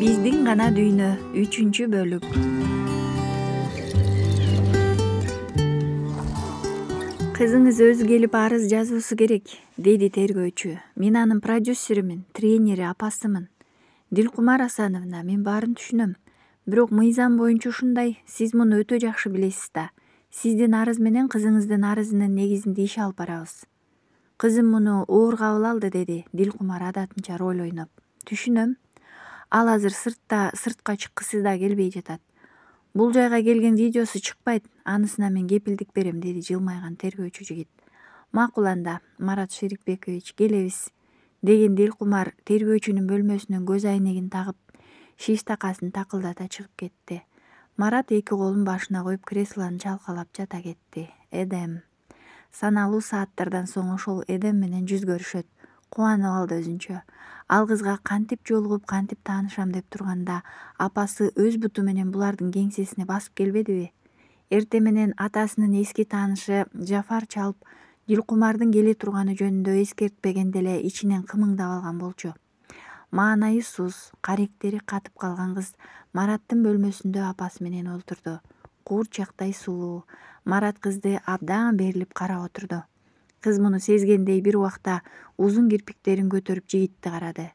Биздин гана дүйнө 3-бөлүк. Кызыңыз өзү келип арыз жазуусу керек, деди тергөөчү. Мен анын продюсеримин, тренери, апасымын. Дилкумар Асановна, мен баарын түшүнөм. Бирок мыйзам боюнча ушундай, сиз муну өтө жакшы билесиз да. Сиздин арыз менен кызыңыздын арызынын негизинде иш алып барабыз. Кызым муну оор кабыл алды, деди Дилкумар адатынча роль ойноп. Түшүнөм. Ал азыр сыртка чыккысы да келбей жатат. Бул жайга келген видеосу чыкпайт, анысына мен кепилдик берем, деди жылмайган тергөөчү жигит. Макул анда, Марат Шерикбекович, келебиз, деген Дилкумар тергөөчүнүн бөлмөсүнөн көз айнегин тагып, шиш такасын такылдата чыгып кетти. Марат эки колун башына коюп креслонун чалкалап жата кетти. Эдем. Саналуу сааттардан соң ошол Эдем менен жүз көрүшөт. Кубанып алды өзүнчө. Ал кызга кантип жолугуп, кантип таанышам деп турганда, апасы өз буту менен булардын кеңсесине басып келбедиби? Эртең менен атасынын эски таанышы Жафар чалып, Дилкумардын келе турганы жөнүндө эскертпеген деле ичинен кымыңдап алган болчу. Маанайы суз, каректери катып калган кыз Мараттын бөлмөсүндө апасы менен олтурду. Куурчактай сулуу. Марат кызды абдан берилип карап отурду. Кыз муну сезгендей бир убакта узун кирпиктерин көтөрүп жигитти карады.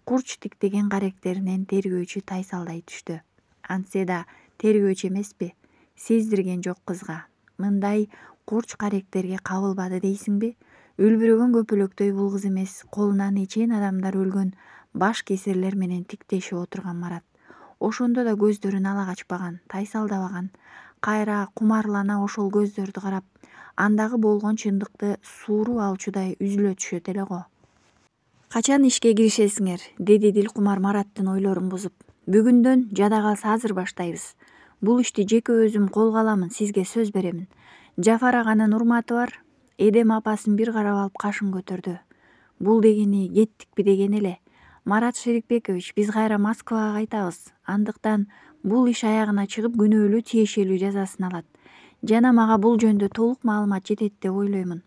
Курч тиктеген каректеринен тергөөчү тайсалдай түштү. Антсе да тергөөчү эмеспи? Сездирген жок кызга. Мындай курч каректерге кабылбады дейсиңби? Үлбүрөгөн көпөлөктөй бул кыз эмес, колунан нечен адамдар өлгөн баш кесирлер менен тиктешип отурган Марат. Ошондо да көздөрүн ала качпаган, тайсалдабаган. Кайра кумарлана ошол көздөрдү карап, андагы болгон чындыкты сууруу алчудай үзүлө түшөт эле го. Качан ишке киришесиңер? Деди Дилкумар Мараттын ойлорун бузуп. Бүгүндөн, жада калса азыр баштайбыз. Бул ишти жеке өзүм колго аламын, сизге сөз беремин. Жафар аганын урматы бар. Эдем апасын бир карап алып кашын көтөрдү. Бул дегени кеттикпи деген эле. Марат Шерикбекович, биз кайра Москвага кайтабыз. Андыктан бул иш аягына чыгып күнөөлүү тиешелүү жазасын алат. Жана мага бул жөнүндө толук маалымат жетет деп ойлоймун.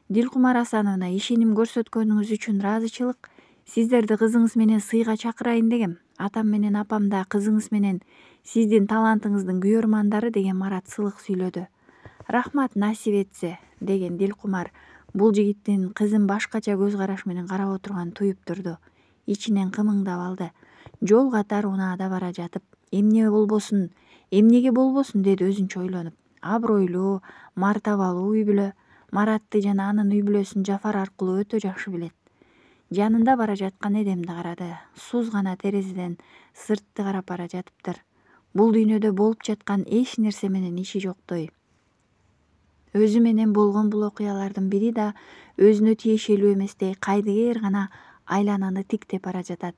Дилкумар Асановна, ишеним көрсөткөнүңүз үчүн ыраазычылык. Сиздерди кызыңыз менен сыйга чакырайын дегем. Атам менен апам да кызыңыз менен сиздин талантыңыздын күйөрмандары, деген Марат сылык сүйлөдү. Рахмат, насип этсе, деген Дилкумар бул жигиттин кызын башкача көз караш менен карап отурганын туюп турду. Ичинен кымыңдап алды. Жол катар унаада бара жатып, эмнеге болбосун, деди өзүнчө ойлонуп. Абройлуу, мартабалуу үй бүлө. Маратты жана анын үй бүлөсүн Жафар аркылуу өтө жакшы билет. Жанында бара жаткан Эдемди карады. Суз гана терезеден сыртты карап бара жатыптыр. Бул дүйнөдө болуп жаткан эч нерсе менен иши жоктой. Өзү менен болгон бул окуялардын бири да өзүнө тиешелүү эместей кайдыгер гана айлананы тиктеп бара жатат.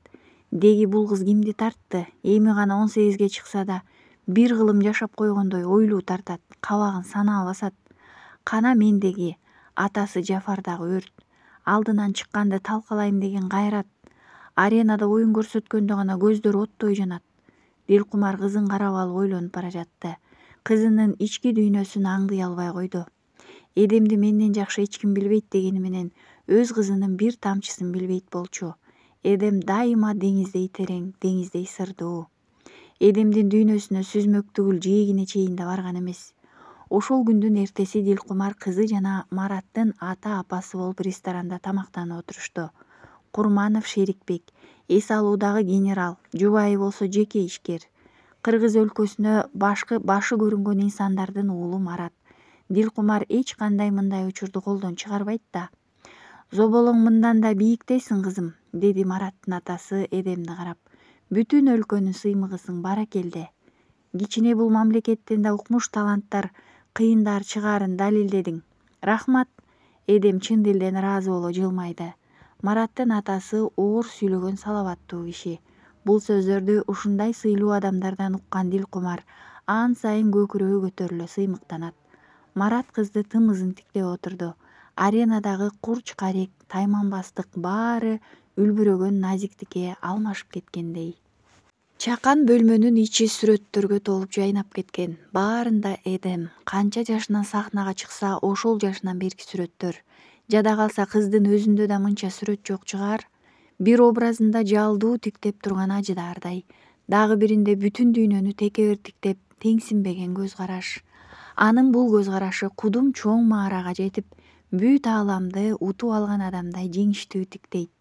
Деги бул кыз кимди тартты? Эми гана 18ге чыкса да бир кылым жашап койгондой ойлуу тартат, кабагын санаа басат. Кана мендеги, атасы Жафардагы өрт, алдынан чыкканды талкалайм деген кайрат, аренада оюн көрсөткөндө гана көздөр оттой жанат. Дилкумар кызын карап алып ойлонуп бара жатты. Кызынын ички дүйнөсүн аңдый албай койду. Эдемди менден жакшы эч ким билбейт дегени менен өз кызынын бир тамчысын билбейт болчу. Эдем дайыма деңиздей терең, деңиздей сырдуу. Эдемдин дүйнөсүнө сүзмөк түгүл жээгине чейин да барган эмес. Ошол күндүн эртеси Дилкумар кызы жана Мараттын ата-апасы болуп ресторанда тамактанып отурушту. Курманов Шерикбек, эс алуудагы генерал, жубайы болсо жеке ишкер. Кыргыз өлкөсүнө башы көрүнгөн инсандардын уулу Марат. Дилкумар эч кандай мындай учурду колдон чыгарбайт да. Зоболоң мындан да бийиктейсиң, кызым, деди Мараттын атасы Эдемди карап. Бүтүн өлкөнүн сыймыгысың, баракелде. Кичине бул мамлекеттен да укмуш таланттар кыйындар чыгаарын далилдедиң. Рахмат, Эдем чын дилден ыраазы боло жылмайды. Мараттын атасы оор сүйлөгөн салаваттуу киши. Бул сөздөрдү ушундай сыйлуу адамдардан уккан Дилкумар ан сайын көкүрөгү көтөрүлө сыймыктанат. Марат кызды тымызын тиктеп отурду. Аренадагы курч карек, тайманбастык баары үлбүрөгөн назиктикке алмашып кеткендей. Чакан бөлмөнүн ичи сүрөттөргө толуп жайнап кеткен. Баарында Эдем канча жашынан сахнага чыкса, ошол жашынан берки сүрөттөр. Жада калса кыздын өзүндө да мынча сүрөт жок чыгар. Бир образында жалдуу тиктеп турган ажыдаардай, дагы биринде бүтүн дүйнөнү текебер тиктеп теңсинбеген көз караш. Анын бул көз карашы кудум чоң маарага жетип, бүт ааламды утуп алган адамдай жеңиштүү тиктейт.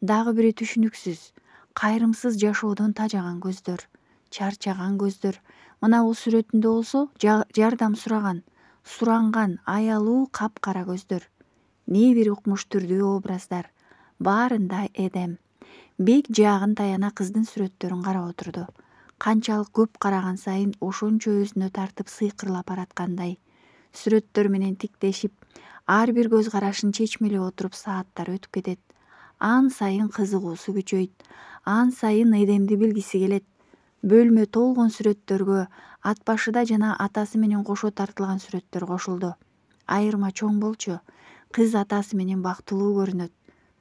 Дагы бири түшүнүксүз, кайрымсыз жашоодон тажаган көздөр, чарчаган көздөр. Мына бул сүрөтүндө болсо жардам суранган аялуу капкара көздөр. Не бир укмуш түрдүү образдар. Баарында Эдем. Бек жаагын таяна кыздын сүрөттөрүн карап отурду. Канчалык көп караган сайын ошончо өзүнө тартып сыйкырлап бараткандай. Сүрөттөр менен тиктешип, ар бир көз карашын чечмелеп отуруп сааттар өтүп кетет. Ан сайын кызыгуусу күчөйт. Ан сайын Эдемди билгиси келет. Бөлмө толгон сүрөттөргө Атбашыда жана атасы менен кошо тартылган сүрөттөр кошулду. Айырма чоң болчу. Кыз атасы менен бактылуу көрүнөт.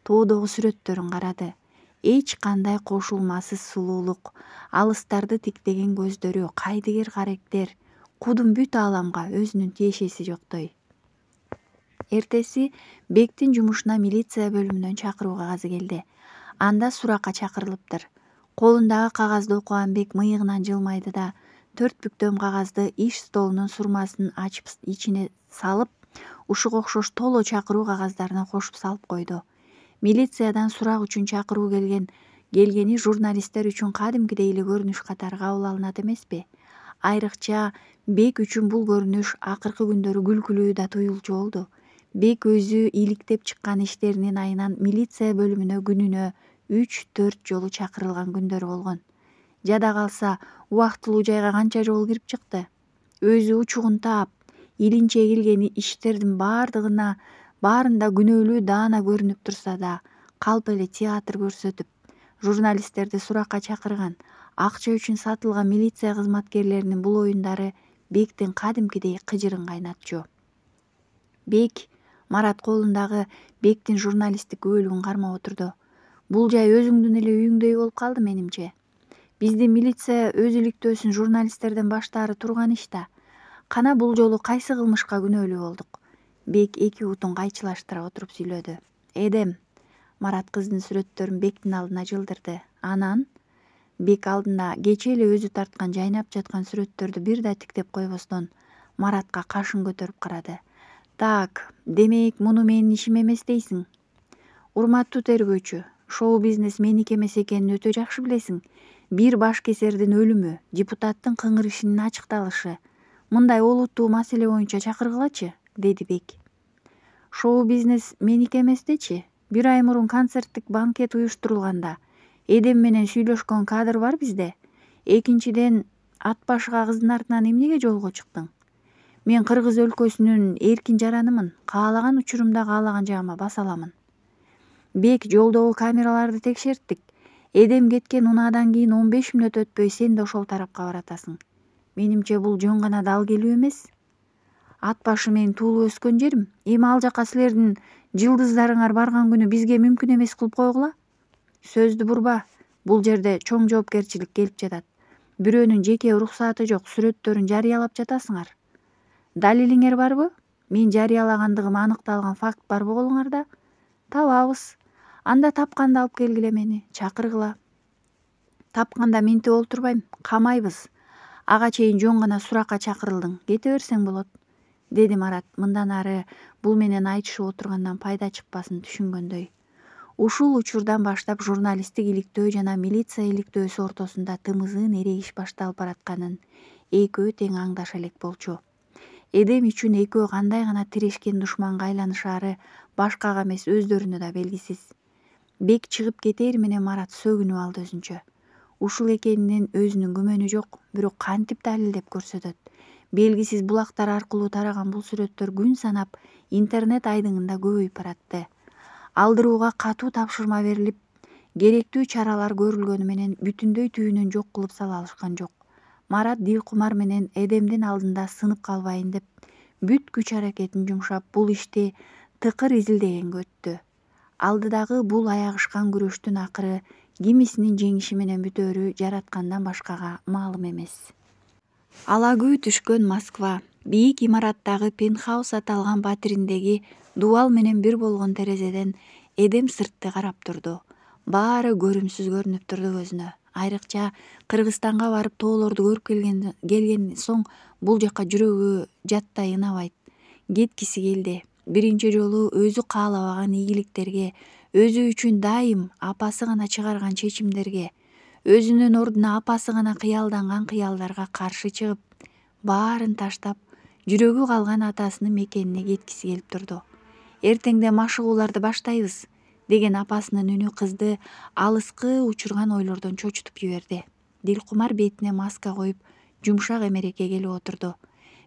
Тоодогу сүрөттөрүн карады. Эч кандай кошулмасыз сулуулук, алыстарды тиктеген көздөрү, кайдыгер карактер, кудум бүт ааламга өзүнүн тиешеси жоктой. Эртеси Бектин жумушуна милиция бөлүмүнөн чакыруу кагазы келди. Анда суракка чакырылыптыр. Колундагы кагазды окуган Бек мыйыгынан жылмайды да, 4 бүктөм кагазды иш столунун сурмасын ачып ичине салып, ушуга окшош толо чакыруу кагаздарына кошуп салып койду. Милициядан сурак үчүн чакыруу келгени журналисттер үчүн кадимкидей эле көрүнүш катары кабыл алынат эмеспи? Айрыкча Бек үчүн бул көрүнүш акыркы күндөрү күлкүлүү да туюлчу болду. Бек өзү иликтеп чыккан иштеринин айынан милиция бөлүмүнө күнүнө 3-4 жолу чакырылган күндөрү болгон. Жада калса, убактылуу жайга канча жолу кирип чыкты. Өзү учугун таап, илинче келген иштердин баарында күнөөлүү даана көрүнүп турса да, калп эле театр көрсөтүп, журналисттерди суракка чакырган, акча үчүн сатылган милиция кызматкерлеринин бул оюндары Бектин кадимкидей кыжырын кайнатчу. Бек Марат колундагы Бектин журналисттик өбөлүгүн кармап отурду. Бул жай өзүңдүн эле үйүңдөй болуп калды менимче. Биздин милиция өз иликтөөсүн журналисттерден баштаары турган иш да. Кана бул жолу кайсы кылмышка күнөөлүү болдук? Бек эки бутун кайчылаштыра отуруп сүйлөдү. Эдем. Марат кыздын сүрөттөрүн Бектин алдына жылдырды. Анан Бек алдында кечээ эле өзү тарткан жайнап жаткан сүрөттөрдү бир да тиктеп койбостон Маратка кашын көтөрүп карады. Так, демек муну менин ишим эмес дейсиң? Урматтуу тергөөчү, шоу-бизнес меники эмес экенин өтө жакшы билесиң. Бир башкесердин өлүмү, депутаттын кыңгыр ишинин ачыкталышы. Мындай олуттуу маселе боюнча чакыргылачы, деди Бек. Шоу-бизнес меники эмес дечи. Бир ай мурун концерттик банкет уюштурулганда Эдем менен сүйлөшкөн кадр бар бизде. Экинчиден, Атбашыга кыздын артынан эмнеге жолго чыктың? Мен Кыргыз өлкөсүнүн эркин жаранымын. Каалаган учурумда каалаган жагыма баса аламын. Бек, жолдогу камераларды текшерттик. Эдем кеткен унаадан кийин 15 мүнөт өтпөй сен да ошол тарапка баратасың. Менимче бул жөн гана дал келүү эмес. Атбашы менин туулуп өскөн жерим. Эми ал жака силердин жылдыздарыңар барган күнү бизге мүмкүн эмес кылып койгула. Сөздү бурба. Бул жерде чоң жоопкерчилик келип жатат. Бирөөнүн жеке уруксаты жок сүрөттөрүн жарыялап жатасыңар. Далилиңер барбы? Мен жарыялагандыгым аныкталган факт барбы колуңарда? Табабыз. Анда тапканда алып келгиле мени, чакыргыла. Тапканда минтип олтурбайм, камайбыз. Ага чейин жөн гана суракка чакырылдың, кете берсең болот, деди Марат мындан ары бул менен айтышып отургандан пайда чыкпасын түшүнгөндөй. Ушул учурдан баштап журналисттик иликтөө жана милиция иликтөөсү ортосунда тымызыын эрегиш башталып баратканын экөө тең аңдаша элек болчу. Эдем үчүн экөө кандай гана тирешкен душманга айланышаары башкага эмес өздөрүнө да белгисиз. Бек чыгып кетери менен Марат сөгүнүп алды өзүнчө. Ушул экенинен өзүнүн күмөнү жок, бирок кантип далилдеп көрсөтөт. Белгисиз булактар аркылуу тараган бул сүрөттөр күн санап интернет айдыңында көбөйүп баратты. Алдырууга катуу тапшырма берилип, керектүү чаралар көрүлгөнү менен бүтүндөй түбүнөн жок кылып сала алышкан жок. Марат Дилкумар менен Эдемдин алдында сынып калбайын деп бүт күч аракетин жумшап бул ишти тыкыр изилдегенге өттү. Алдыдагы бул аягышкан күрөштүн акыры кимисинин жеңиши менен бүтөөрү жараткандан башкага маалым эмес. Алагүү түшкөн Москва, бийик имараттагы пентхаус аталган батириндеги дубал менен бир болгон терезеден Эдем сыртты карап турду. Баары көрүмсүз көрүнүп турду көзүнө. Айрыкча Кыргызстанга барып тоолорду көрүп келген соң бул жакка жүрөгү жаттай ынабайт. Кеткиси келди. Биринчи жолу өзү каалабаган ийгиликтерге, өзү үчүн дайым апасы гана чыгарган чечимдерге, өзүнүн ордуна апасы гана кыялданган кыялдарга каршы чыгып, баарын таштап, жүрөгү калган атасынын мекенине кеткиси келип турду. Эртеңден машыгууларды баштайбыз деген апасынын үнү кызды алыскы учурган ойлордон чочутуп жиберди. Дилкумар бетине маска коюп, жумшак эмеrekке келип отурду.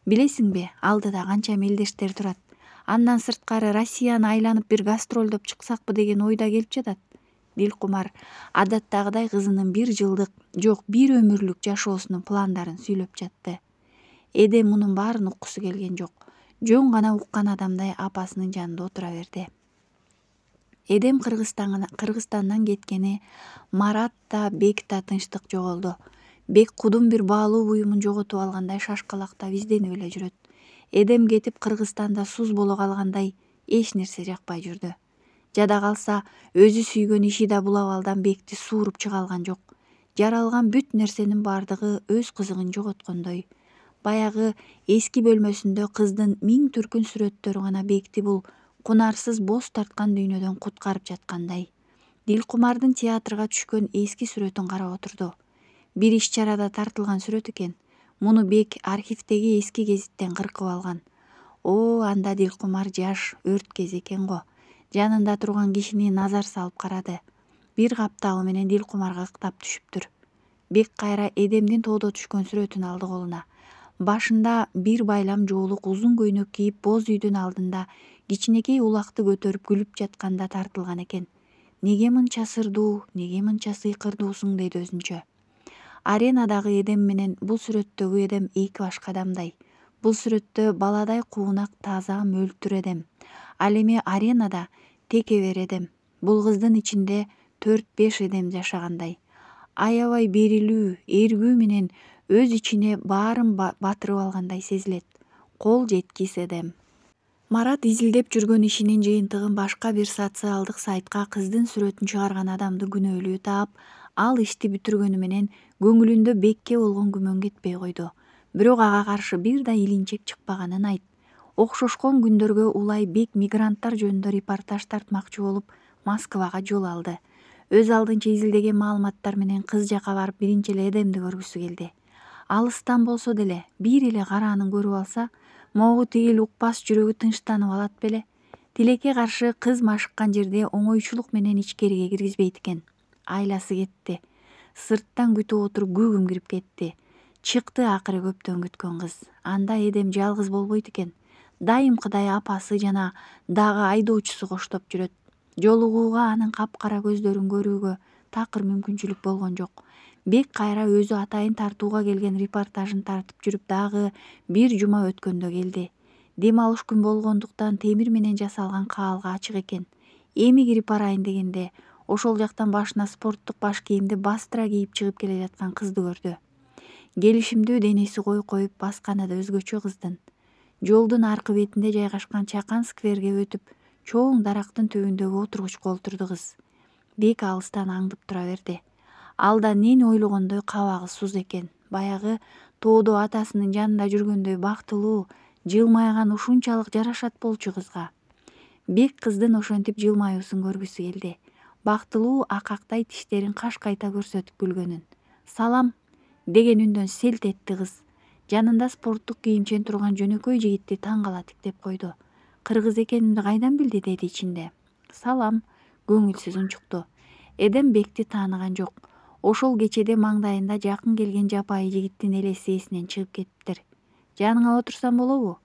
Билесиңби, алдыда канча мелдештер турат. Андан сырткары Россияны айланып бир гастролдоп чыксакпы деген ойда келип жатат. Дилкумар адаттагыдай кызынын 1 жылдык, жок 1 өмүрлүк жашоосунун пландарын сүйлөп жатты. Эдем мунун баарын уккусу келген жок. Жөн гана уккан адамдай апасынын жанында отура берди. Эдем Кыргызстандан кеткени Марат да Бек да тынчтык жоголду. Бек кудум бир баалуу буюмун жоготуп алгандай шашкалактап изденип эле жүрөт. Эдем кетип Кыргызстанда суз боло калгандай эч нерсе жакпай жүрдү. Жада калса өзү сүйгөн Ишида Булабалдан Бекти сууруп чыга алган жок. Жаралган бүт нерсенин баардыгы өз кызыгын жоготкондой. Баягы эски бөлмөсүндө кыздын 1000 түркүн сүрөттөрү гана Бекти бул кунарсыз бос тарткан дүйнөдөн куткарып жаткандай. Дилкумардын театрга түшкөн эски сүрөтүн карап отурду. Бир иш-чарада тартылган сүрөт экен. Муну Бек архивдеги эски гезиттен кыркып алган. Анда Дилкумар жаш, өрт кез экен го. Жанында турган кишини назар салып карады. Бир капталы менен Дилкумарга ыктап түшүптүр. Бек кайра Эдемдин тоодо түшкөн сүрөтүн алды колуна. Башында бир байлам жоолук узун көйнөк кийип боз үйдүн алдында кичинекей улакты көтөрүп күлүп жатканда тартылган экен. Неге мынча сырдуу, неге мынча сыйкырдуусуң дейт өзүнчө. Аренадагы Эдем менен бул сүрөттөгү Эдем эки башка адамдай. Бул сүрөттө баладай куунак, таза, мөлтүр Эдем. Ал эми аренада текебер Эдем. Бул кыздын ичинде 4-5 Эдем жашагандай. Аябай берилүү, эргүү менен өз ичине баарын батырып алгандай сезилет. Кол жеткис Эдем. Марат изилдеп жүргөн ишинин жыйынтыгын башка бир социалдык сайтка кыздын сүрөтүн чыгарган адамды күнөөлүү таап, ал ишти бүтүргөнү менен көңүлүндө Бекке болгон күмөн кетпей койду. Бирок ага каршы бир да илинчек чыкпаганын айт. Окшошкон күндөргө улай Бек мигранттар жөнүндө репортаж тартмакчы болуп Москвага жол алды. Өз алдынча изилдеген маалыматтар менен кыз жака барып биринчи эле Эдемди көргүсү келди. Алыстан болсо деле бир эле караанын көрүп алса, могу тигил укпас жүрөгү тынчтанып алат беле. Тилекке каршы кыз машыккан жерде оңойчулук менен ичкериге киргизбейт экен. Айласы кетти. Сырттан күтүп отуруп күүгүм кирип кетти. Чыкты акыры көптөн күткөн кыз. Анда Эдем жалгыз болбойт экен. Дайымкыдай апасы жана дагы айдоочусу коштоп жүрөт. Жолугууга, анын капкара көздөрүн көрүүгө такыр мүмкүнчүлүк болгон жок. Бек кайра өзү атайын тартууга келген репортажын тартып жүрүп дагы бир жума өткөндө келди. Дем алыш күн болгондуктан темир менен жасалган каалга ачык экен. Эми кирип барайын дегенде ошол жактан башына спорттук баш кийимди бастыра кийип чыгып келе жаткан кызды көрдү. Келишимдүү денеси койуп басканы да өзгөчө кыздын. Жолдун аркы бетинде жайгашкан чакан скверге өтүп, чоң дарактын түбүндөгү отургучка олтурду кыз. Бек алыстан аңдып тура берди. Алда нени ойлогондой кабагы суз экен. Баягы тоодо атасынын жанында жүргөндөй бактылуу, жылмайган ушунчалык жарашат болчу кызга. Бек кыздын ошентип жылмаюусун көргүсү келди. Бактылуу акактай тиштерин кашкайта көрсөтүп күлгөнүн. «Салам» деген үндөн селт этти кыз. Жанында спорттук кийимчен турган жөнөкөй жигитти таң кала тиктеп койду. Кыргыз экенимди кайдан билди деди ичинде. «Салам» көңүлсүз унчукту. Эдем Бекти тааныган жок. Ошол кечеде маңдайында жакын келген жапайы жигиттин элеси эсинен чыгып кетиптир. «Жаныңа отурсам болобу?»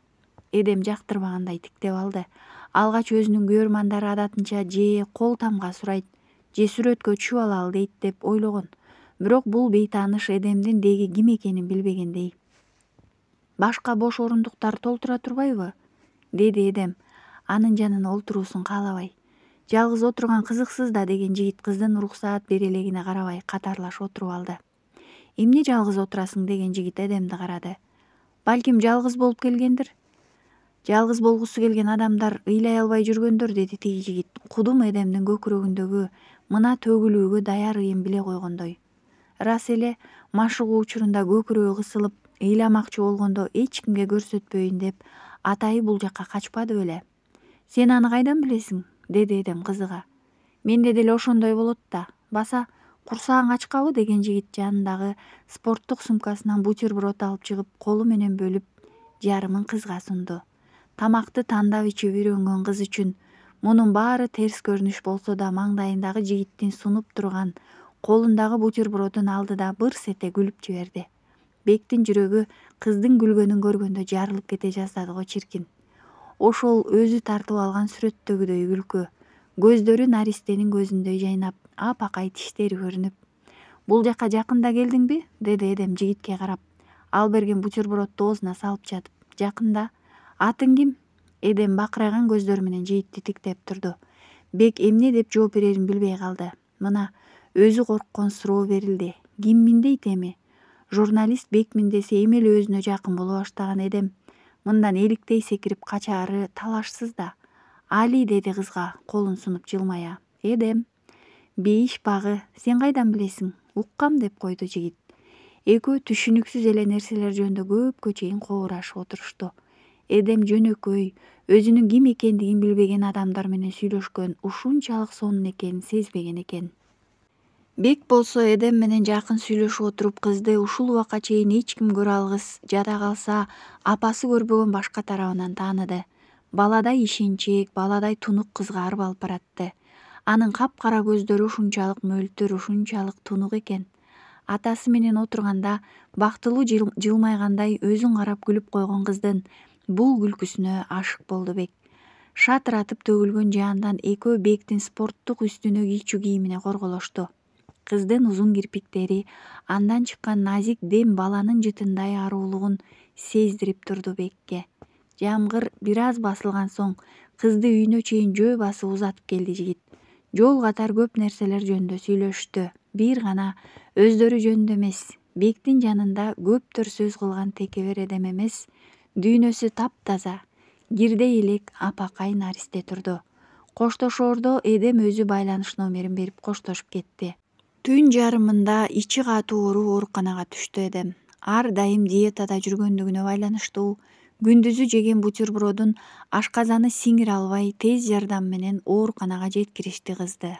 Эдем жактырбагандай тиктеп алды. Алгач өзүнүн күйөрмандары адатынча же кол тамга сурайт, же сүрөткө түшүп алалы дейт деп ойлогон. Бирок бул бейтааныш Эдемдин деги ким экенин билбегендей. «Башка бош орундуктар толтура турбайбы?» деди Эдем, анын жанына олтуруусун каалабай. «Жалгыз отурган кызыксыз да» деген жигит кыздын уруксаат бере элегине карабай катарлаш отуруп алды. «Эмне жалгыз отурасың?» деген жигит Эдемди карады. «Балким жалгыз болуп келгендир?» Жалгыз болгусу келген адамдар ыйлай албай жүргөндөр, деди тиги жигит кудум Эдемдин көкүрөгүндөгү мына төгүлүүгө даяр ыйын биле койгондой. Рас эле, машыгуу учурунда көкүрөгү кысылып ыйламакчы болгондо эч кимге көрсөтпөйүн деп атайы бул жакка качпады беле? Сен аны кайдан билесиң? Деди Эдем кызыга. Менде деле ошондой болот да. Баса курсагың ачкабы? Деген жигит жанындагы спорттук сумкасынан бутерброд алып чыгып колу менен бөлүп жарымын кызга сунду. Тамакты тандап ичип үйрөнгөн кыз үчүн мунун баары терс көрүнүш болсо да маңдайындагы жигиттин сунуп турган колундагы бутербродун алды да бырс эте күлүп жиберди. Бектин жүрөгү кыздын күлгөнүн көргөндө жарылып кете жаздады го чиркин. Ошол өзү тартып алган сүрөттөгүдөй күлкү. Көздөрү наристенин көзүндөй жайнап, апакай тиштери көрүнүп. Бул жака жакында келдиңби? Деди Эдем жигитке карап. Ал берген бутербродду оозуна салып жатып. Жакында. Атың ким? Эдем бакырайган көздөр менен жигитти тиктеп турду. Бек эмне деп жооп берерин билбей калды. Мына өзү корккон суроо берилди. Киммин дейт эми? Журналист Бекмин десе эми эле өзүнө жакын боло баштаган Эдем мындан эликтей секирип качаары талашсыз да. Али, деди кызга колун сунуп жылмая. Эдем. Бейиш багы, сен кайдан билесиң? Уккам, деп койду жигит. Экөө түшүнүксүз эле нерселер жөнүндө көпкө чейин коурашып отурушту. Эдем жөнөкөй, өзүнүн ким экендигин билбеген адамдар менен сүйлөшкөн ушунчалык сонун экенин сезбеген экен. Бек болсо Эдем менен жакын сүйлөшүп отуруп кызды ушул убакка чейин эч ким көрө алгыс, жада калса апасы көрбөгөн башка тарабынан тааныды. Баладай ишенчек, баладай тунук кызга арбалып баратты. Анын капкара көздөрү ушунчалык мөлтүр, ушунчалык тунук экен. Атасы менен отурганда бактылуу жылмайгандай өзүн карап күлүп койгон кыздын бул күлкүсүнө ашык болду Бек. Шатыратып төгүлгөн жаандан экөө Бектин спорттук үстүнө кийчү кийимине корголошту. Кыздын узун кирпиктери, андан чыккан назик дем баланын жытындай аруулугун сездирип турду Бекке. Жамгыр бир аз басылган соң кызды үйүнө чейин жөө басып узатып келди жигит. Жол катар көп нерселер жөнүндө сүйлөштү. Бир гана өздөрү жөнүндө эмес, Бектин жанында көптөр сөз кылган текебер Эдем эмес, дүйнөсү таптаза, кирдей элек апакай наристе турду. Коштошоордо Эдем өзү байланыш номерин берип коштошуп кетти. Түн жарымында ичи катуу ооруп ооруканага түштү Эдем. Ар дайым диетада жүргөндүгүнө байланыштуу күндүзү жеген бутербродун ашказаны сиңире албай тез жардам менен ооруканага жеткиришти кызды.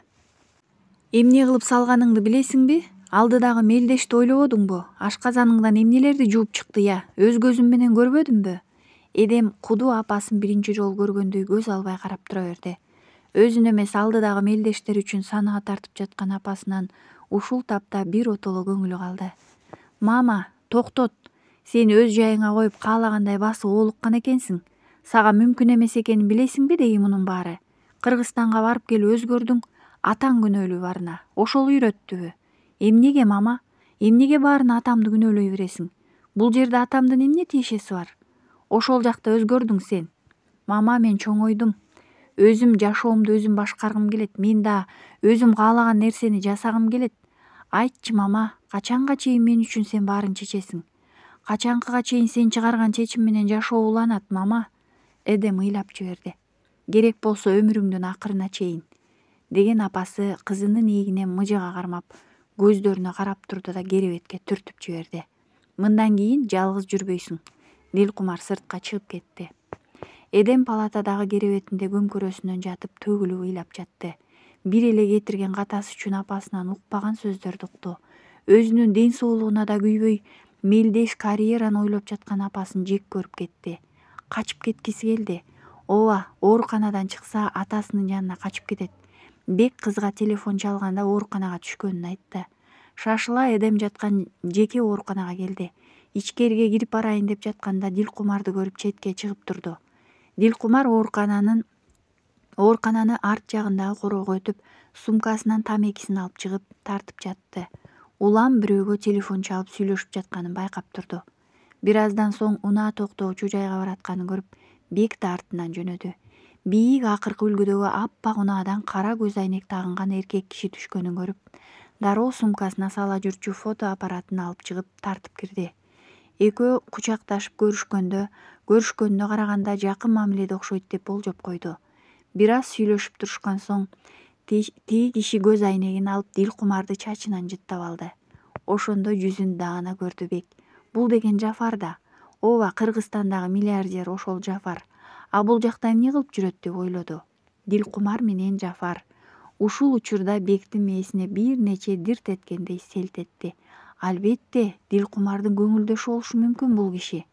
Эмне кылып салганыңды билесиңби? Алдыдагы мелдешти ойлободуңбу? Ашказаныңдан эмнелерди жууп чыкты я? Өз көзүм менен көрбөдүмбү? Эдем куду апасын биринчи жолу көргөндөй көз албай карап тура берди. Өзүн эмес алдыдагы мелдештер үчүн санаа тартып жаткан апасынан ушул тапта бир отоло көңүлү калды. Мама, токтот. Сени өз жайыңа коюп каалагандай басып оолуккан экенсиң. Сага мүмкүн эмес экенин билесиңби деги мунун баары? Кыргызстанга барып келип өзгөрдүң, атаң күнөөлүү барына. Ошол үйрөттүбү? Эмнеге, мама? Эмнеге баарына атамды күнөөлөй бересиң? Бул жерде атамдын эмне тиешеси бар? Ошол жакта өзгөрдүң сен. Мама, мен чоңойдум. Өзүм жашоомду өзүм башкаргым келет. Мен да өзүм каалаган нерсени жасагым келет. Айтчы, мама, качанга чейин мен үчүн сен баарын чечесиң? Качанкыга чейин сен чыгарган чечим менен жашоо уланат, мама? Эдем ыйлап жиберди. Керек болсо өмүрүңдүн акырына чейин. Деген апасы кызынын эгинен мыжыга кармап, көздөрүнө карап турду да керебетке түртүп жиберди. Мындан кийин жалгыз жүрбөйсүң. Дилкумар сыртка чыгып кетти. Эдем палатадагы керебетинде көмкөрөсүнөн жатып төгүлүп ыйлап жатты. Бир эле кетирген катасы үчүн апасынан укпаган сөздөрдү укту. Өзүнүн ден соолугуна да күйбөй, мелдеш карьераны ойлоп жаткан апасын жек көрүп кетти. Качып кеткиси келди. Ооба, ооруканадан чыкса атасынын жанына качып кетет. Бек кызга телефон чалганда ооруканага түшкөнүн айтты. Шашыла Эдем жаткан жеке ооруканага келди. Ичкериге кирип барайын деп жатканда Дилкумарды көрүп четке чыгып турду. Дилкумар оорукананы арт жагындагы короого өтүп, сумкасынан тамекисин алып чыгып тартып жатты. Улам бирөөгө телефон чалып сүйлөшүп жатканын байкап турду. Бир аздан соң унаа токтоочу жайга баратканын көрүп, Бек да артынан жөнөдү. Бийик акыркы үлгүдөгү аппак унаадан кара көз айнек тагынган эркек киши түшкөнүн көрүп, дароо сумкасына сала жүрчү фото аппаратын алып чыгып тартып кирди. Экөө кучакташып көрүшкөнүнө караганда жакын мамиледе окшойт деп болжоп койду. Бир аз сүйлөшүп турушкан соң тиги киши көз айнегин алып Дилкумарды чачынан жыттап алды. Ошондо жүзүн даана көрдү Бек. Бул деген Жафар да. Ооба, Кыргызстандагы миллиардер ошол Жафар. А бул жакта эмне кылып жүрөт деп ойлоду. Дилкумар менен Жафар. Ушул учурда Бектин мээсине бир нече дирт эткендей селт этти. Албетте, Дилкумардын көңүлдөшү болушу мүмкүн бул киши.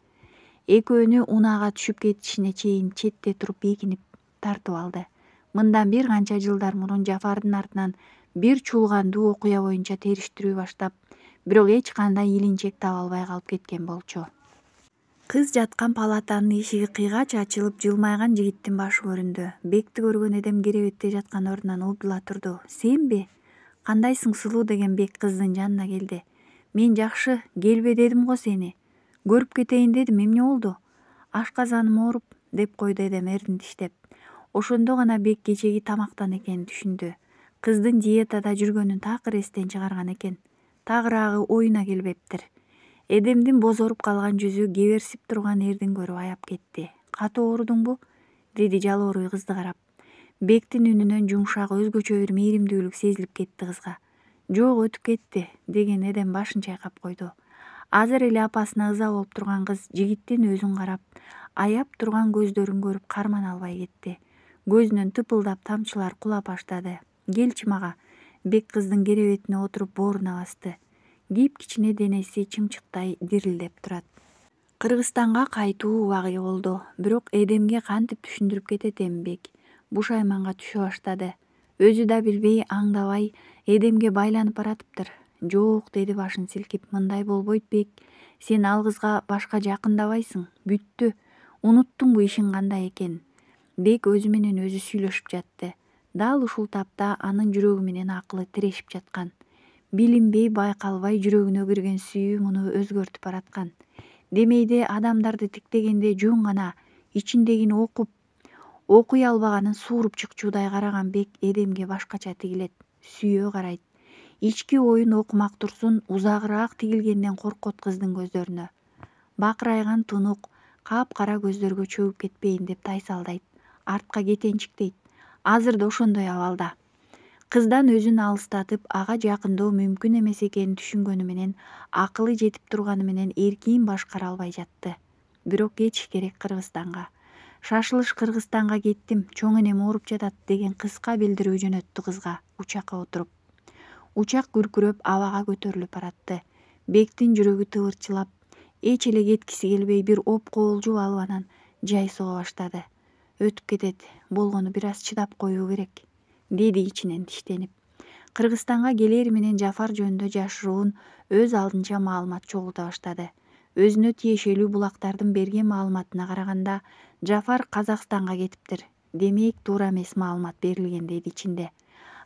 Экөөнү унаага түшүп кетишине чейин четте туруп бекинип тартып алды. Мындан бир канча жылдар мурун Жафардын артынан бир чуулгандуу окуя боюнча териштирүү баштап, бирок эч кандай илинчек таба албай калып кеткен болчу. Кыз жаткан палатанын эшиги кыйгач ачылып, жылмайган жигиттин башы көрүндү. Бекти көргөн эдем керебетте жаткан ордунан убдула турду. Сенби? Кандайсың сулуу деген Бек кыздын жанына келди. Мен жакшы, келбе дедим го сени. Көрүп кетейин дедим, эмне болду? Ашказаным ооруп, деп койду эдем эрдин тиштеп. Ошондо гана Бек кечеги тамактан экенин түшүндү. Кыздын диетада жүргөнүн такыр эстен чыгарган экен. Тагыраагы оюна келбептир. Эдемдин бозоруп калган жүзү кеберсип турган эрдин көрүп аяп кетти. Катуу оорудуңбу? Деди жалооруй кызды карап. Бектин үнүнөн жумшак, өзгөчө бир мээримдүүлүк сезилип кетти кызга. Жок, өтүп кетти, деген эдем башын чайкап койду. Азыр эле апасына ыза болуп турган кыз жигиттин өзүн карап, аяп турган көздөрүн көрүп кармана албай кетти. Көзүнөн тыпылдап тамчылар кула баштады. Келчи мага. Бек кыздын керебетине отуруп бооруна басты. Кийип-кичине денеси чымчыктай дирилдеп турат. Кыргызстанга кайтуу убагы болду. Бирок эдемге кантип түшүндүрүп кетет эми Бек? Бушайманга түшө баштады. Өзү да билбей, аңдабай эдемге байланып баратыптыр. Жок, деди башын силкип, мындай болбойт Бек. Сен ал кызга башка жакындабайсың. Бүттү. Унуттуңбу ишин кандай экенин? Бек өзү менен өзү сүйлөшүп жатты. Дал ушул тапта анын жүрөгү менен акылы тирешип жаткан. Билинбей, байкалбай жүрөгүнө кирген сүйүү муну өзгөртүп бараткан. Демейде адамдарды тиктегенде жөн гана ичиндегини окуй албаганын сууруп чыкчуудай караган Бек эдемге башкача тигилет, сүйөө карайт. Ички оюн окумак турсун, узагыраак тигилгенден коркот кыздын көздөрүнө. Бакырайган тунук, капкара көздөргө чөгүп кетпейин деп тайсалдайт, артка кетенчиктейт. Азыр да ошондой абалда. Кыздан өзүн алыстатып, ага жакындоо мүмкүн эмес экенин түшүнгөнү менен, акылы жетип турганы менен эркин башкара албай жатты. Бирок кетиш керек Кыргызстанга. Шашылыш Кыргызстанга кеттим, чоң энем ооруп жатат деген кыска билдирүү жөнөттү кызга, учакка отуруп. Учак күркүрөп абага көтөрүлүп баратты. Бектин жүрөгү тыбырчылап, эч эле кеткиси келбей бир опкоолжу алып анан жай сого баштады. Өтүп кетет, болгону бир аз чыдап коюу керек, деди ичинен тиштенип. Кыргызстанга келери менен Жафар жөнүндө жашыруун өз алдынча маалымат чогулта баштады. Өзүнө тиешелүү булактардын берген маалыматына караганда Жафар Казакстанга кетиптир. Демек, туура эмес маалымат берилген, деди ичинде.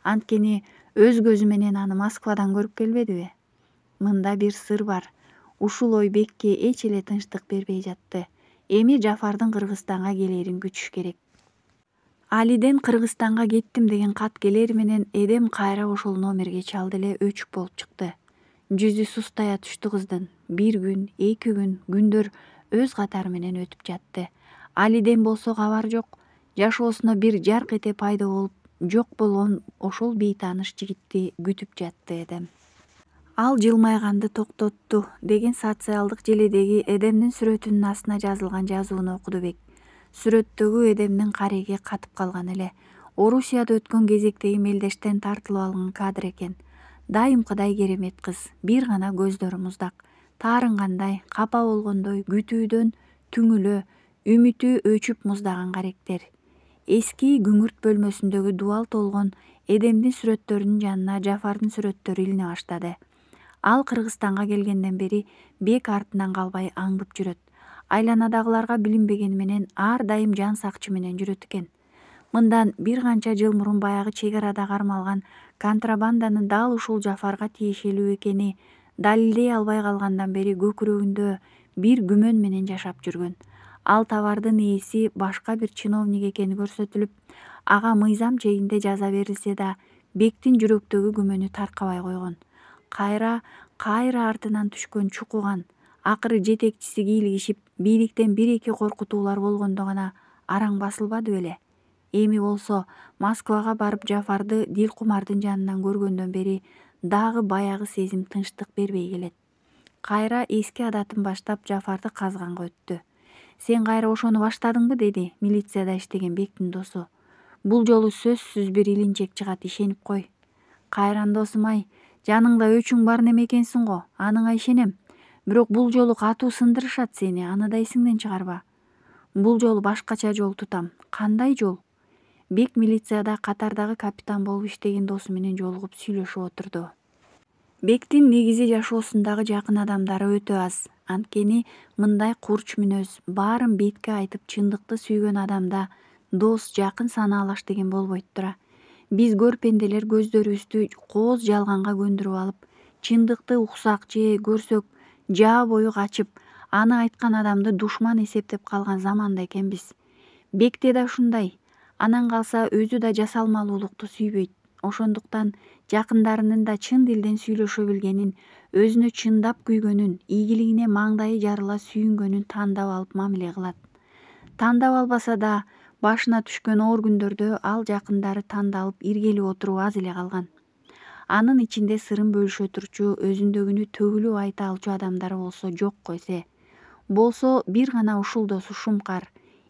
Анткени өз көзү менен аны Москвадан көрүп келбедиби? Мында бир сыр бар. Ушул ой Бекке эч эле тынчтык бербей жатты. Эми Жафардын Кыргызстанга келерин күтүш керек. Алиден Кыргызстанга кеттим деген кат келери менен эдем кайра ошол номерге чалды эле өчүк болуп чыкты. Жүзү сустая түштү кыздын. Бир күн, 2 күн, күндөр өз катары менен өтүп жатты. Алиден болсо кабар жок. Жашоосуна бир жарк эте пайда болуп, жок болгон ошол бейтааныш жигитти күтүп жатты эдем. Ал жылмайганды токтотту деген социалдык желедеги эдемдин сүрөтүнүн астына жазылган жазууну окуду Бек. Сүрөттөгү эдемдин кареги катып калган эле. Орусияда өткөн кезектеги мелдештен тартылып алынган кадр экен. Дайымкыдай керемет кыз, бир гана көздөрү муздак, таарынгандай, капа болгондой, күтүүдөн түңүлө, үмүтү өчүп муздаган каректер. Эски күңүрт бөлмөсүндөгү дубал толгон эдемдин сүрөттөрүнүн жанына Жафардын сүрөттөрү илине баштады. Ал Кыргызстанга келгенден бери Бек артынан калбай аңдып жүрөт. Айланадагыларга билинбегени менен ар дайым жан сакчы менен жүрөт экен. Мындан бир канча жыл мурун баягы чек арада кармалган контрабанданын дал ушул Жафарга тиешелүү экени далилдей албай калгандан бери көкүрөгүндө бир күмөн менен жашап жүргөн. Ал товардын ээси башка бир чиновник экени көрсөтүлүп, ага мыйзам чегинде жаза берилсе да, Бектин жүрөктөгү күмөнү таркабай койгон. Кайра артынан түшкөн чукуган, Акыры жетекчиси кийлигишип, бийликтен бир-эки коркутуулар болгондо гана араң басылбады беле? Эми болсо Москвага барып Жафарды Дилкумардын жанынан көргөндөн бери дагы баягы сезим тынчтык бербей келет. Кайра эски адатын баштап Жафарды казганга өттү. Сен кайра ошону баштадыңбы? Деди милицияда иштеген Бектин досу. Бул жолу сөзсүз бир илинчек чыгат, ишенип кой. Кайран досум-ай, жаныңда өчүң бар неме экенсиң го, аныңа ишенем. Бирок бул жолу катуу сындырышат сени, аны да эсиңден чыгарба. Бул жолу башкача жол тутам. Кандай жол? Бек милицияда катардагы капитан болуп иштеген досу менен жолугуп сүйлөшүп отурду. Бектин негизи жашоосундагы жакын адамдары өтө аз. Анткени мындай курч мүнөз баарын бетке айтып чындыкты сүйгөн адамда дос, жакын санаалаш деген болбойт тура. Биз көрпенделер көздөрүбүздү кооз жалганга көндүрүп алып, чындыкты уксак же көрсөк жаа бою качып, аны айткан адамды душман эсептеп калган заманда экенбиз. Бекте да ушундай. Анан калса өзү да жасалмалуулукту сүйбөйт. Ошондуктан жакындарынын да чын дилден сүйлөшө билгенин, өзүнө чындап күйгөнүн, ийгилигине маңдайы жарыла сүйүнгөнүн тандап алып мамиле кылат. Тандап албаса да башына түшкөн оор күндөрдө ал жакындары тандалып иргелип отуруп аз эле калган. Анын ичинде сырын бөлүшө турчу, өзүндөгүнү төгүлүп айта алчу адамдары болсо жок койсе. Болсо бир гана ушул досу Шумкар.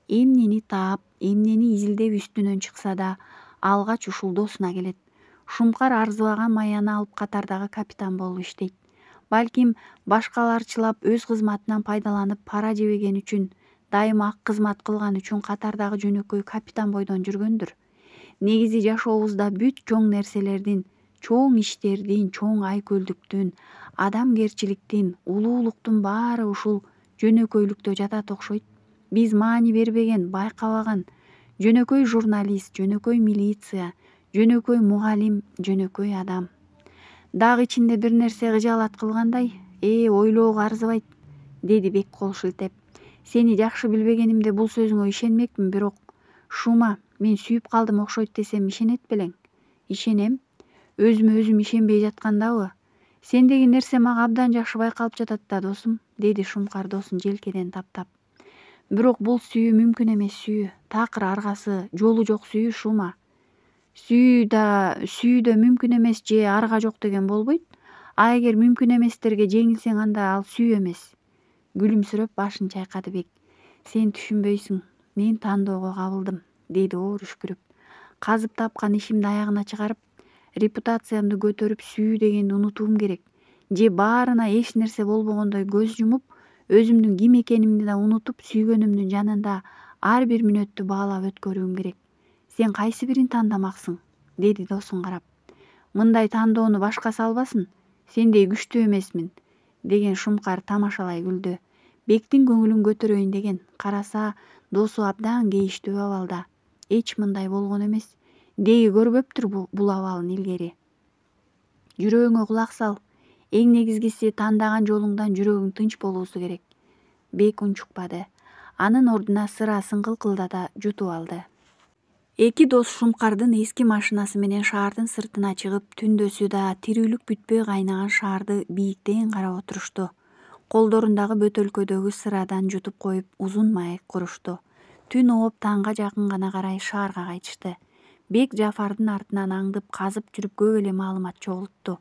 Эмнени таап, эмнени изилдеп үстүнөн чыкса да алгач ушул досуна келет. Шумкар арзыбаган маяны алып катардагы капитан болуп иштейт. Балким башкаларчылап өз кызматынан пайдаланып пара жебеген үчүн, дайыма ак кызмат кылган үчүн катардагы жөнөкөй капитан бойдон жүргөндүр. Негизи жашообузда бүт чоң нерселердин, чоң иштердин, чоң айкөлдүктүн, адамгерчиликтин, улуулуктун баары ушул жөнөкөйлүктө жатат окшойт. Биз маани бербеген, байкабаган жөнөкөй журналист, жөнөкөй милиция, жөнөкөй мугалим, жөнөкөй адам. Дагы ичинде бир нерсе кыжаалат кылгандай, ойлоого арзыбайт, деди Бек кол шилтеп. Сени жакшы билбегенимде бул сөзүңө ишенмекмин, бирок Шума, мен сүйүп калдым окшойт десем ишенет белең? Ишенем. Өзүмө өзүм ишенбей жаткандабы? Сендеги нерсе мага абдан жакшы байкалып жатат да, досум, деди Шумкар досун желкеден таптап. Бирок бул сүйүү мүмкүн эмес сүйүү, такыр аргасы, жолу жок сүйүү Шума. Сүйүүдө мүмкүн эмес же арга жок деген болбойт. А эгер мүмкүн эместерге жеңилсең, анда ал сүйүү эмес. Күлүмсүрөп башын чайкады Бек. Сен түшүнбөйсүң, мен тандоого кабылдым, деди оор үшкүрүп. Казып тапкан ишимди аягына чыгарып, репутациямды көтөрүп сүйүү дегенди унутуум керек. Же баарына эч нерсе болбогондой көз жумуп, өзүмдүн ким экенимди да унутуп, сүйгөнүмдүн жанында ар бир мүнөттү баалап өткөрүүм керек. Сен кайсы бирин тандамаксың? Деди досун карап. Мындай тандоону башкасы албасын, сендей күчтүү эмесмин, деген Шумкар тамашалай күлдү. Бектин көңүлүн көтөрөйүн деген, караса досу абдан кейиштүү абалда. Эч мындай болгон эмес. Деги көрбөптүр бул абалын илгери. Жүрөгүңө кулак сал. Эң негизгиси тандаган жолуңдан жүрөгүң тынч болуусу керек. Бек унчукпады. Анын ордуна сырасын кылкылдата жутуп алды. Эки дос Шумкардын эски машинасы менен шаардын сыртына чыгып, түндөсү да тирүүлүк бүтпөй кайнаган шаарды бийиктен карап отурушту. Колдорундагы бөтөлкөдөгү сырадан жутуп коюп, узун маек курушту. Түн ооп таңга жакын гана карай шаарга кайтышты. Бек Жафардын артынан аңдып казып жүрүп көп эле маалымат чогултту.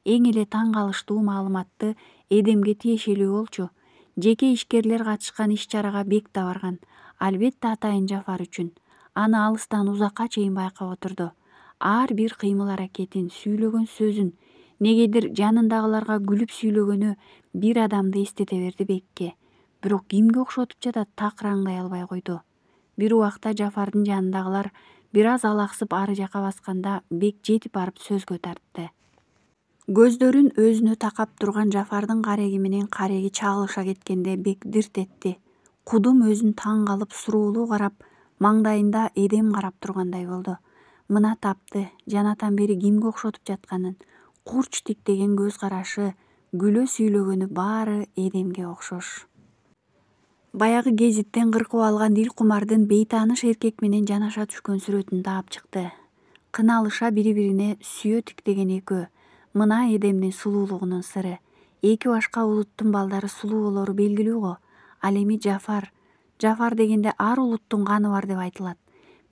Эң эле таң калыштуу маалыматты Эдемге тиешелүү болчу. Жеке ишкерлер катышкан иш-чарага Бек да барган. Албетте атайын Жафар үчүн. Аны алыстан узакка чейин байкап отурду. Ар бир кыймыл-аракетин, сүйлөгөн сөзүн, негедир жанындагыларга күлүп сүйлөгөнү бир адамды эстете берди Бекке. Бирок кимге окшотуп жатат, такыр аңдай албай койду. Бир убакта Жафардын жанындагылар бир аз алаксып ары жака басканда Бек жетип барып сөзгө тартты. Көздөрүн өзүнө такап турган Жафардын кареги менен кареги чагылыша кеткенде Бек дирт этти. Кудум өзүн таң калып суроолуу карап, маңдайында Эдем карап тургандай болду. Мына тапты, жанатан бери кимге окшотуп жатканын, курч тиктеген көз карашы, күлө сүйлөгөнү баары Эдемге окшош. Баягы гезиттен кыркып алган Дилкумардын бейтааныш эркек менен жанаша түшкөн сүрөтүн таап чыкты. Кыналыша бири-бирине сүйө тиктеген экөө. Мына Эдемдин сулуулугунун сыры. Эки башка улуттун балдары сулуу болору белгилүү го. Ал эми Жафар дегенде ар улуттун каны бар деп айтылат.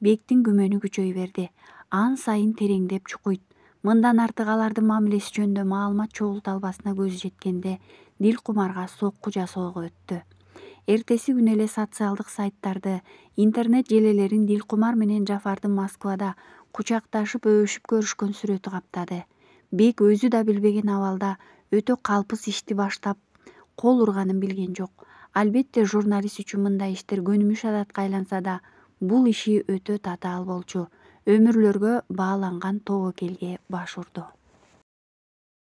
Бектин күмөнү күчөй берди. Ан сайын тереңдеп чукуйт. Мындан артык алардын мамилеси жөнүндө маалымат чогулта албасына көзү жеткенде Дилкумарга сокку жасоого өттү. Эртеси күнү эле социалдык сайттарды, интернет желелерин Дилкумар менен Жафардын Москвада кучакташып өбүшүп көрүшкөн сүрөтү каптады. Бек өзү да билбеген абалда өтө калпыс ишти баштап кол урганын билген жок. Албетте журналист үчүн мындай иштер көнүмүш адатка айланса да, бул иши өтө татаал болчу. Өмүрлөргө бааланган тобокелге баш урду.